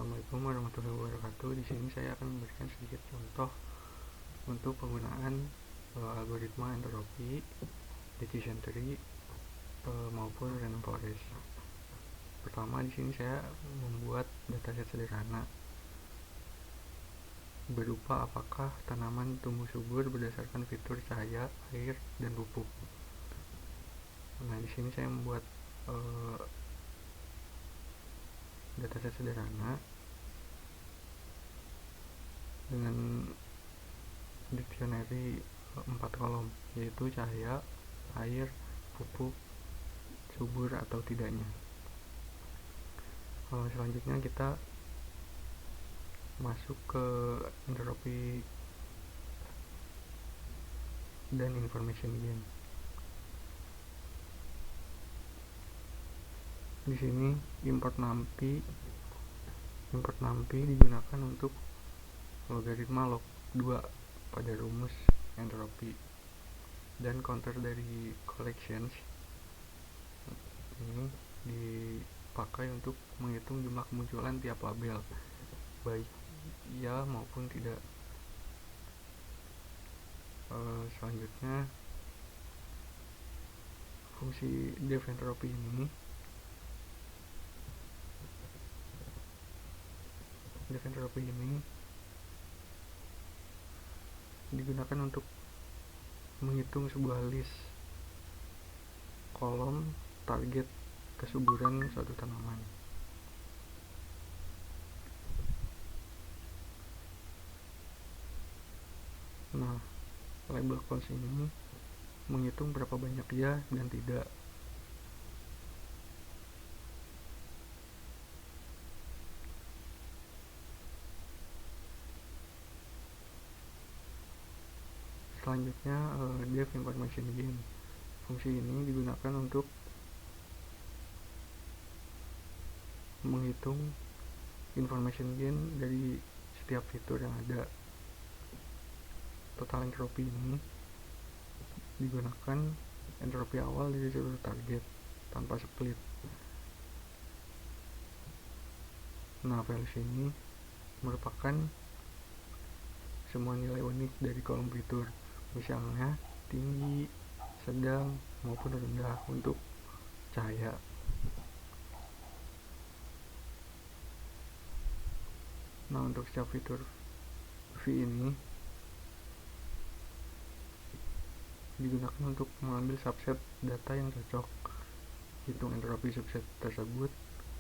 Assalamualaikum warahmatullahi wabarakatuh. Di sini saya akan memberikan sedikit contoh untuk penggunaan algoritma entropi, decision tree maupun random forest. Pertama, di sini saya membuat dataset sederhana berupa apakah tanaman tumbuh subur berdasarkan fitur cahaya, air, dan pupuk. Nah, di sini saya membuat dataset sederhana dengan dictionary 4 kolom, yaitu cahaya, air, pupuk, subur atau tidaknya. Selanjutnya kita masuk ke entropi dan information gain. Di sini import numpy digunakan untuk logaritma log 2 pada rumus entropi, dan counter dari collections ini dipakai untuk menghitung jumlah kemunculan tiap label, baik ya maupun tidak. Selanjutnya fungsi def entropi ini digunakan untuk menghitung sebuah list kolom target kesuburan suatu tanaman. Nah, label cost ini menghitung berapa banyak ya dan tidak. Selanjutnya def information gain. Fungsi ini digunakan untuk menghitung information gain dari setiap fitur yang ada. Total entropi ini digunakan entropi awal dari seluruh target tanpa split. Nah, values ini merupakan semua nilai unik dari kolom fitur, misalnya tinggi, sedang, maupun rendah untuk cahaya. Nah, untuk setiap fitur V ini digunakan untuk mengambil subset data yang cocok. Hitung entropi subset tersebut,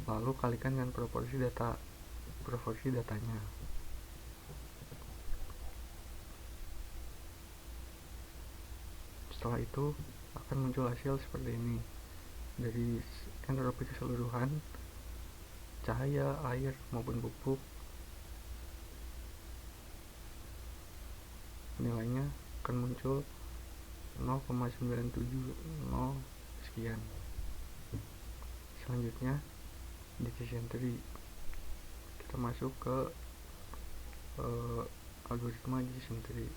lalu kalikan dengan proporsi datanya. Setelah itu akan muncul hasil seperti ini. Dari entropi keseluruhan, cahaya, air, maupun pupuk, nilainya akan muncul 0,970 sekian. Selanjutnya decision tree. Kita masuk ke algoritma decision tree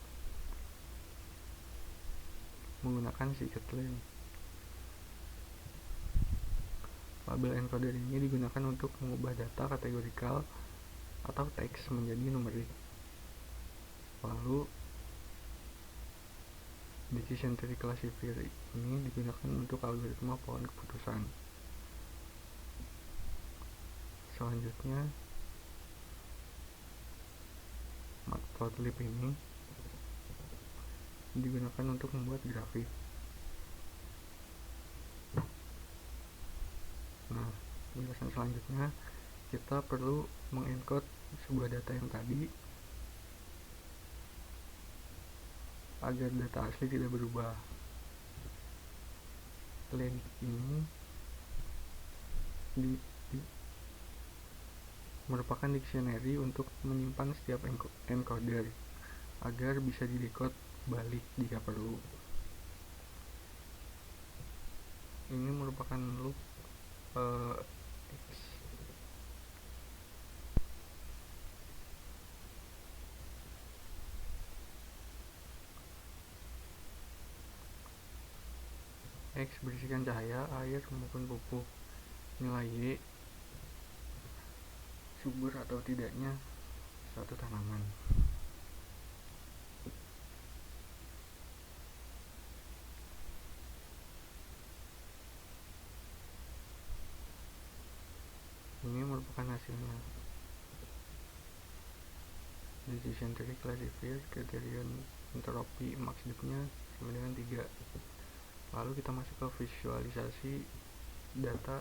menggunakan scikit-learn. Label encoder ini digunakan untuk mengubah data kategorikal atau teks menjadi numerik. Lalu decision tree classifier ini digunakan untuk algoritma pohon keputusan. Selanjutnya matplotlib ini digunakan untuk membuat grafik. Nah, penjelasan selanjutnya kita perlu mengencode sebuah data yang tadi agar data asli tidak berubah. Length ini merupakan dictionary untuk menyimpan setiap encoder agar bisa di-decode balik jika perlu. Ini merupakan loop X berisikan cahaya, air, maupun pupuk. Nilai Y subur atau tidaknya suatu tanaman. Ini merupakan hasilnya. Decision tree classifier, criterion entropi max depth-nya sama dengan 3. Lalu kita masuk ke visualisasi data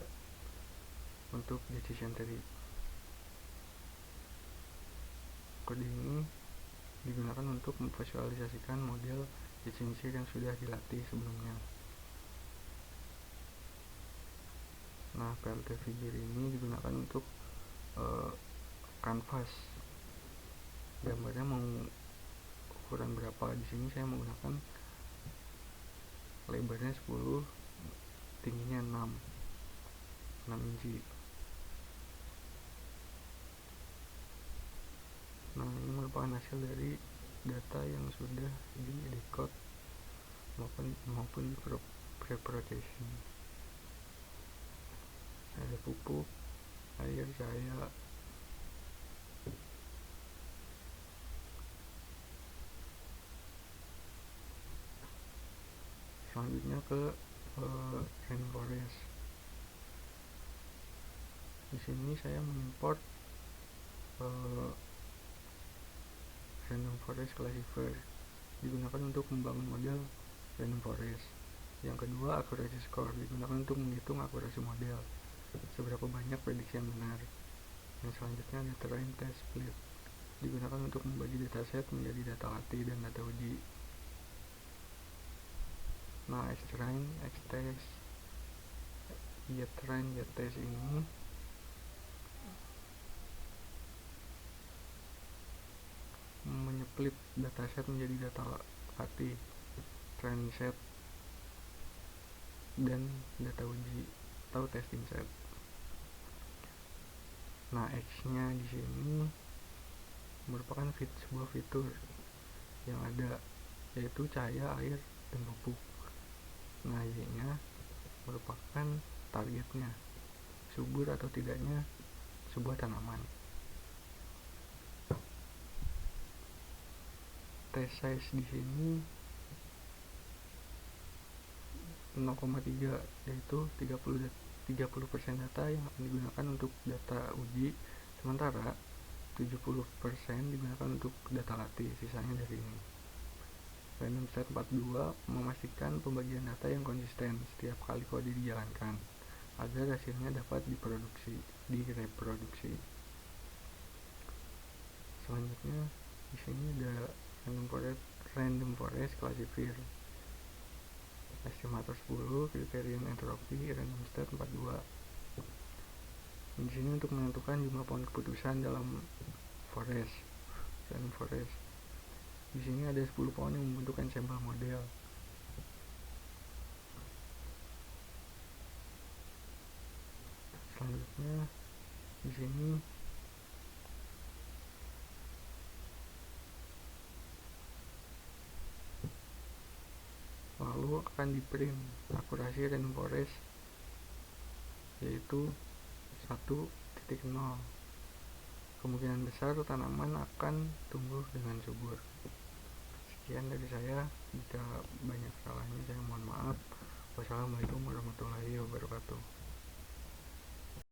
untuk decision tree. Kode ini digunakan untuk memvisualisasikan model decision tree yang sudah dilatih sebelumnya. Nah, PLT figure ini digunakan untuk canvas. Gambarnya mau ukuran berapa? Di sini saya menggunakan lebarnya 10, tingginya 6 inci. Nah, ini merupakan hasil dari data yang sudah di decode maupun di pre-processing. Ada pupuk, air, cahaya. Selanjutnya ke rainforest. Di sini saya mengimport random forest classifier, digunakan untuk membangun model random forest. Yang kedua, accuracy score, digunakan untuk menghitung akurasi model, seberapa banyak prediksi yang benar. Yang selanjutnya ada terrain test split, digunakan untuk membagi dataset menjadi data latih dan data uji. Nah, X-train, X-test, Y-train, Y-test ini menyeplit dataset menjadi data latih, train set, dan data uji atau testing set. Nah, X-nya di sini merupakan sebuah fitur yang ada, yaitu cahaya, air, dan pupuk. Nah, Y-nya merupakan targetnya, subur atau tidaknya sebuah tanaman. Test size di sini 0,3, yaitu 30% data yang akan digunakan untuk data uji, sementara 70% digunakan untuk data latih, sisanya dari ini. Random set 42 memastikan pembagian data yang konsisten setiap kali kode dijalankan agar hasilnya dapat direproduksi. Selanjutnya di sini ada random forest classifier, estimator 10, criterion entropi, random state 42. Di sini untuk menentukan jumlah pohon keputusan dalam random forest. Di sini ada 10 pohon yang membentukkan sampel model. Selanjutnya di sini lalu akan di print akurasi random forest, yaitu 1.0. Kemungkinan besar tanaman akan tumbuh dengan subur. Sekian dari saya, jika banyak salahnya saya mohon maaf. Wassalamualaikum warahmatullahi wabarakatuh.